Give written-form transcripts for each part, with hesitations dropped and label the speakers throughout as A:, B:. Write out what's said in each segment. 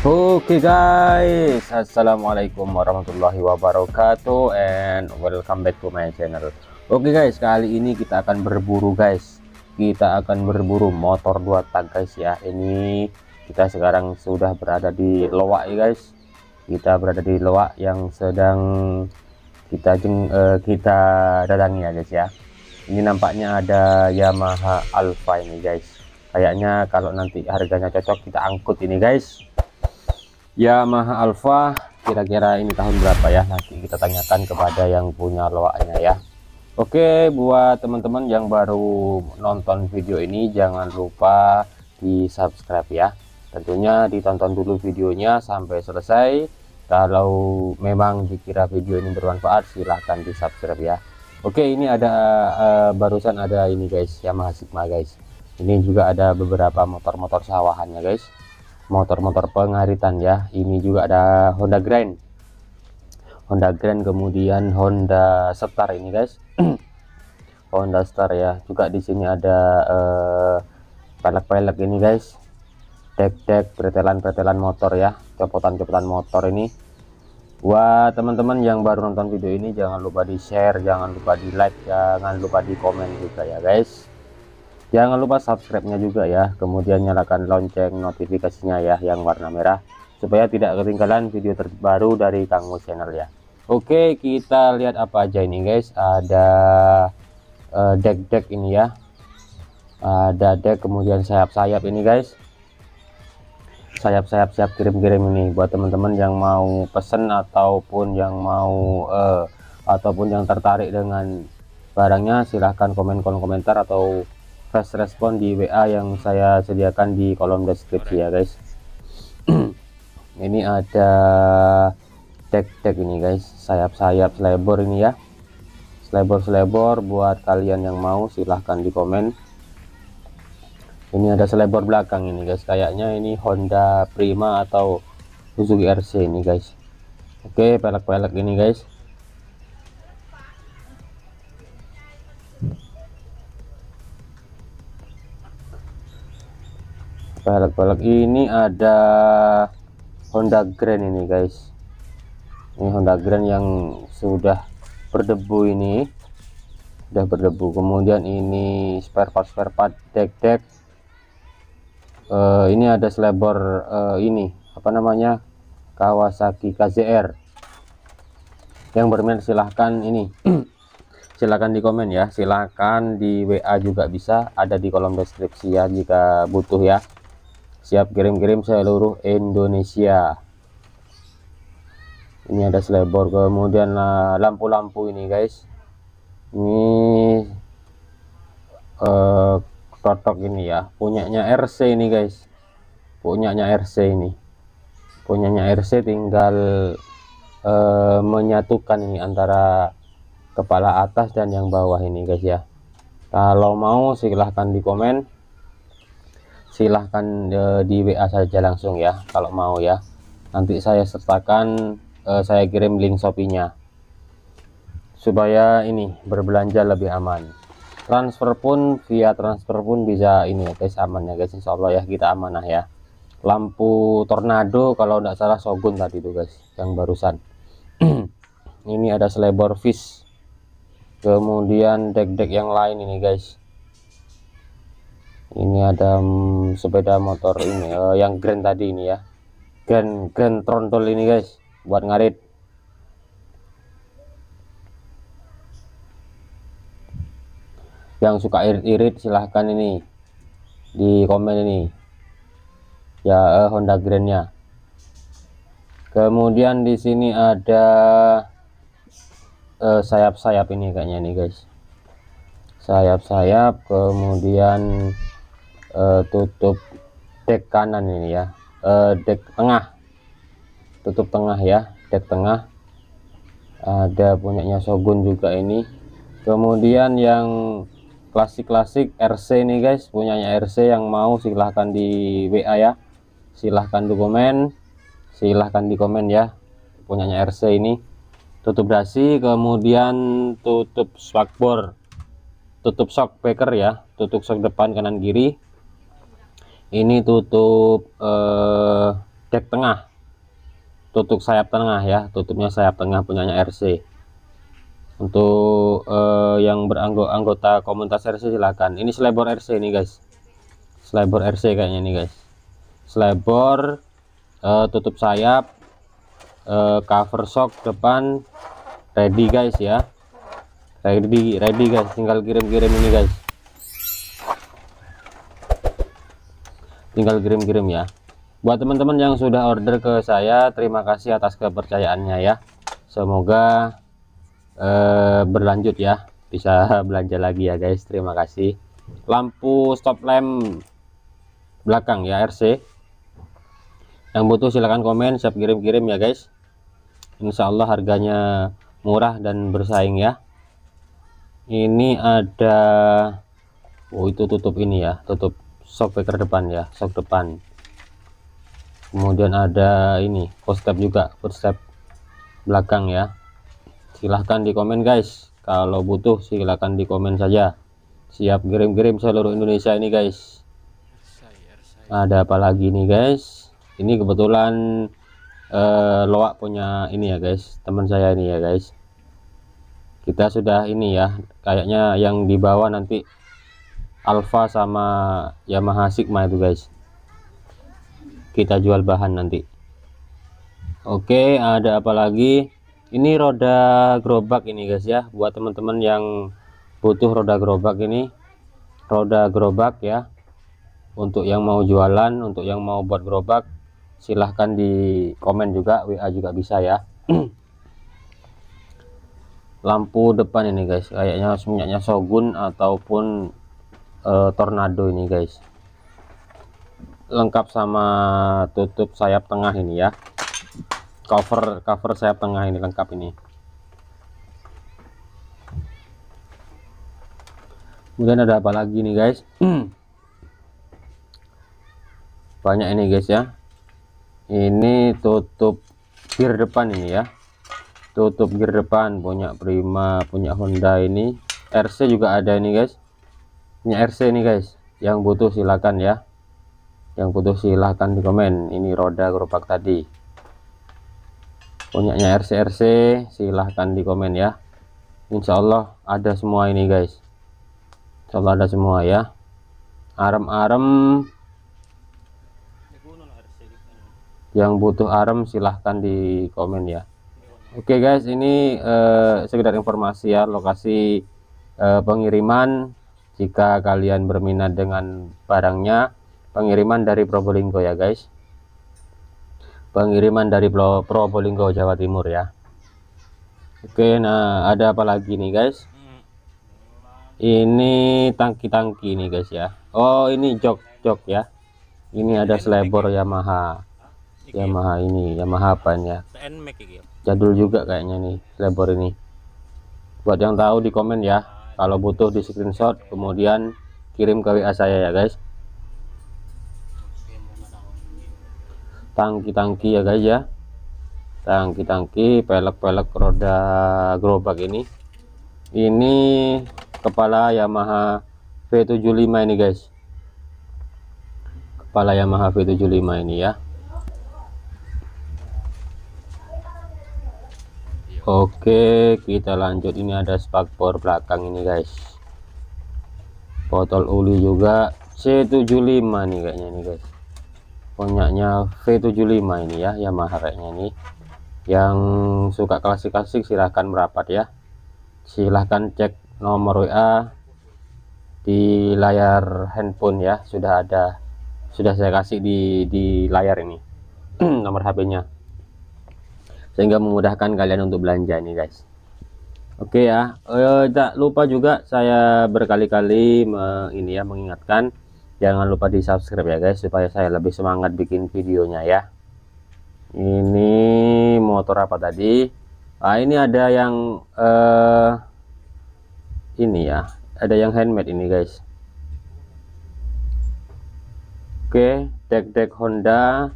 A: Oke guys, assalamualaikum warahmatullahi wabarakatuh and welcome back to my channel. Oke guys, kali ini kita akan berburu guys. Kita akan berburu motor 2 tak guys ya. Ini kita sekarang sudah berada di Loak ya guys. Kita berada di Loak yang sedang kita datangi ya guys ya. Ini nampaknya ada Yamaha Alfa ini guys. Kayaknya kalau nanti harganya cocok kita angkut ini guys. Yamaha Alfa, kira-kira ini tahun berapa ya, nanti kita tanyakan kepada yang punya loaknya ya. Oke, buat teman-teman yang baru nonton video ini jangan lupa di subscribe ya, tentunya ditonton dulu videonya sampai selesai. Kalau memang dikira video ini bermanfaat silahkan di subscribe ya. Oke, ini ada barusan ada ini guys, Yamaha Sigma guys. Ini juga ada beberapa motor-motor sawahannya guys, motor-motor pengaritan ya. Ini juga ada Honda Grand, kemudian Honda Star ini guys. Honda Star ya. Juga di sini ada pelek-pelek ini guys, dek-dek, pretelan motor ya, copotan-copotan motor ini. Buat teman-teman yang baru nonton video ini jangan lupa di share, jangan lupa di like, jangan lupa di komen juga ya guys. Jangan lupa subscribe-nya juga ya, kemudian nyalakan lonceng notifikasinya ya yang warna merah, supaya tidak ketinggalan video terbaru dari Kang Mus Channel ya. Oke, kita lihat apa aja ini guys. Ada dek-dek ini ya, ada dek, kemudian sayap-sayap ini guys, sayap-sayap siap kirim-kirim ini. Buat teman-teman yang mau pesen ataupun yang mau ataupun yang tertarik dengan barangnya, silahkan komentar atau fast respon di WA yang saya sediakan di kolom deskripsi ya guys. Ini ada dek-dek ini guys, sayap-sayap selebor ini ya, selebor buat kalian yang mau silahkan di komen. Ini ada selebor belakang ini guys, kayaknya ini Honda Prima atau Suzuki RC ini guys. Oke, pelek-pelek ini guys. Pelek-pelek ini ada Honda Grand ini guys. Ini Honda Grand yang sudah berdebu ini, sudah berdebu. Kemudian ini spare part dek-dek. Ini ada selebor ini apa namanya, Kawasaki KZR. Yang berminat silahkan ini silahkan di komen ya, silahkan di WA juga bisa, ada di kolom deskripsi ya jika butuh ya. Siap kirim-kirim seluruh Indonesia. Ini ada selebor, kemudian lampu-lampu ini guys. Ini totok ini ya, punyanya RC ini guys, punyanya RC ini, punyanya RC. Tinggal menyatukan ini antara kepala atas dan yang bawah ini guys ya. Kalau mau silahkan di komen, silahkan di WA saja langsung ya kalau mau ya. Nanti saya sertakan, saya kirim link Shopee-nya supaya ini berbelanja lebih aman. Transfer pun via transfer pun bisa ini ya guys, aman ya guys, insya Allah ya, kita amanah ya. Lampu tornado kalau tidak salah Shogun tadi itu guys yang barusan. Ini ada selebor fish, kemudian dek-dek yang lain ini guys. Ini ada sepeda motor ini yang Grand tadi ini ya, Grand Trondol ini guys, buat ngarit. Yang suka irit-irit silahkan ini di komen ini ya, Honda Grand-nya. Kemudian di sini ada sayap-sayap ini kayaknya nih guys, sayap-sayap, kemudian tutup dek kanan ini ya, dek tengah, tutup tengah ya, dek tengah. Ada punyanya Shogun juga ini. Kemudian yang klasik RC ini guys, punyanya RC, yang mau silahkan di WA ya, silahkan di komen, silahkan di komen ya, punyanya RC ini. Tutup dasi, kemudian tutup spakbor, tutup shock breaker ya, tutup shock depan kanan kiri. Ini tutup dek tengah, tutup sayap tengah ya, tutupnya sayap tengah punyanya RC. Untuk yang beranggota komunitas RC silakan. Ini slebor RC nih guys, slebor RC kayaknya nih guys, slebor tutup sayap, cover shock depan ready guys ya, ready guys, tinggal kirim-kirim ini guys, tinggal kirim-kirim ya. Buat teman-teman yang sudah order ke saya, terima kasih atas kepercayaannya ya, semoga berlanjut ya, bisa belanja lagi ya guys. Terima kasih. Lampu stop lamp belakang ya RC, yang butuh silahkan komen, siap kirim-kirim ya guys. Insya Allah harganya murah dan bersaing ya. Ini ada, oh itu tutup ini ya, tutup shock breaker depan ya, shock depan. Kemudian ada ini footstep juga, footstep belakang ya. Silahkan di komen guys, kalau butuh silahkan di komen saja, siap kirim-kirim seluruh Indonesia ini guys. Ada apa lagi nih guys, ini kebetulan Loak punya ini ya guys, teman saya ini ya guys. Kita sudah ini ya, kayaknya yang dibawa nanti Alfa sama Yamaha Sigma itu guys, kita jual bahan nanti. Oke, ada apa lagi? Ini roda gerobak ini guys ya, buat teman-teman yang butuh roda gerobak, ini roda gerobak ya, untuk yang mau jualan, untuk yang mau buat gerobak silahkan di komen juga, WA juga bisa ya. Lampu depan ini guys, kayaknya punyanya Shogun ataupun Tornado ini guys, lengkap sama tutup sayap tengah ini ya, cover sayap tengah ini lengkap ini. Kemudian ada apa lagi nih guys, banyak ini guys ya. Ini tutup gear depan ini ya, tutup gear depan punya Prima, punya Honda ini. RC juga ada ini guys, punya RC ini guys, yang butuh silakan ya, yang butuh silahkan di komen. Ini roda gerobak tadi punyanya RC silahkan di komen ya. Insya Allah ada semua ini guys, Insya Allah ada semua ya. Arem-arem, yang butuh arem silahkan di komen ya. Oke guys, ini sekedar informasi ya, lokasi pengiriman. Jika kalian berminat dengan barangnya, pengiriman dari Probolinggo ya guys, pengiriman dari Probolinggo Jawa Timur ya. Oke, nah ada apa lagi nih guys, ini tangki-tangki nih guys ya. Oh ini jok ya, ini ada slebor Yamaha ini, Yamaha apa ini ya, jadul juga kayaknya nih slebor ini. Buat yang tahu di komen ya, kalau butuh di screenshot kemudian kirim ke WA saya ya guys. Tangki-tangki ya guys ya, tangki-tangki, pelek-pelek roda gerobak ini kepala Yamaha V75 ini guys, kepala Yamaha V75 ini ya. Oke, kita lanjut. Ini ada spakbor belakang ini guys, botol oli juga C75 nih kayaknya nih guys, punyanya V75 ini ya, Yamaha kayaknya nih. Yang suka klasik-klasik silahkan merapat ya, silahkan cek nomor WA di layar handphone ya, sudah saya kasih di layar ini nomor HP-nya, sehingga memudahkan kalian untuk belanja nih guys. Oke ya, tak lupa juga saya berkali-kali ini ya mengingatkan, jangan lupa di subscribe ya guys, supaya saya lebih semangat bikin videonya ya. Ini motor apa tadi? Ah ini ada yang ini ya, ada yang handmade ini guys. Oke, dek Honda,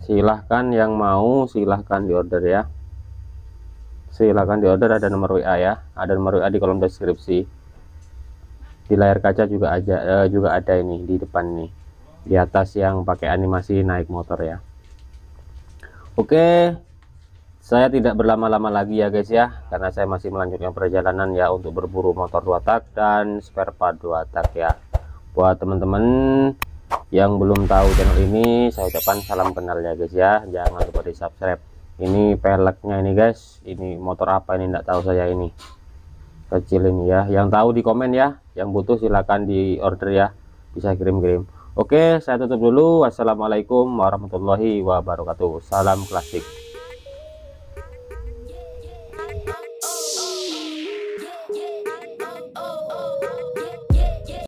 A: silahkan yang mau silahkan diorder ya, silahkan diorder. Ada nomor WA ya, ada nomor WA di kolom deskripsi. Di layar kaca juga ada ini di depan nih, di atas yang pakai animasi naik motor ya. Oke, saya tidak berlama-lama lagi ya guys ya, karena saya masih melanjutkan perjalanan ya untuk berburu motor 2 tak dan spare part 2 tak ya. Buat teman-teman yang belum tahu channel ini, saya ucapkan salam kenal ya guys ya. Jangan lupa di subscribe. Ini peleknya ini guys, ini motor apa ini, enggak tahu saya ini, kecil ini ya. Yang tahu di komen ya, yang butuh silahkan di order ya, bisa kirim-kirim. Oke, saya tutup dulu. Wassalamualaikum warahmatullahi wabarakatuh. Salam klasik.